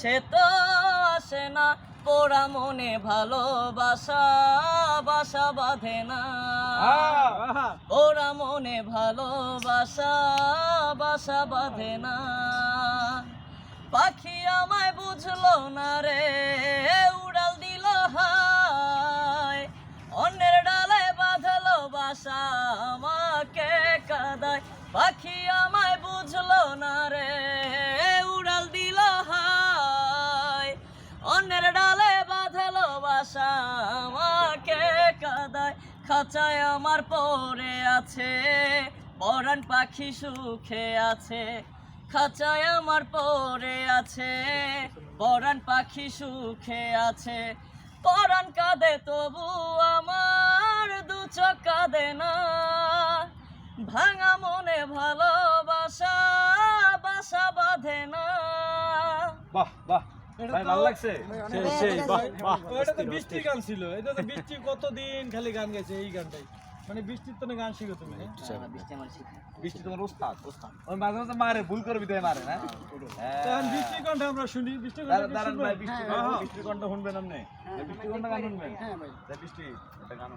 সে তো আসে না, পোড়া মনে ভালোবাসা বাসা বাঁধে না। পোড়া মনে ভালোবাসা বাসা বাঁধে না। পাখি আমায় বুঝলো না রে, উড়াল দিল হায়, অন্যের ডালে বাঁধলো বাসা আমাকে কাঁদায়। পাখি আমায় বুঝলো না রে, উড়াল দিল হায়, অন্যের ডালে বাঁধলো বাসা আমাকে কাঁদায়। খাঁচায় আমার পড়ে আছে, পরাণ পাখি সুখে আছে। খাঁচায় আমার পড়ে আছে, পরাণ পাখি সুখে আছে। পরাণ কাঁদে তবু আমার দু চোখ কাঁদে না। ভাঙা মনে ভালোবাসা বাসা বাঁধে না। বাহ বাহ ভাই ভালো লাগছে। সেই বাহ বাহ এটা তো বৃষ্টির গান ছিল। এটা তো বৃষ্টি কতদিন খালি গান গেছে এই গানটাই। মানে বৃষ্টির তো গান শিখো তুমি। বৃষ্টি তোমার ওস্তাদ ওস্তাদ ওই মাঝে মাঝে মারে ভুল করে বিদায় মারে না। তখন বৃষ্টির গানটা আমরা শুনি। বৃষ্টির দাঁড়ান ভাই, বৃষ্টি গানটা বৃষ্টির কণ্ঠ শুনবেন আপনি? বৃষ্টির কণ্ঠ গান শুনবেন? বৃষ্টি একটা গান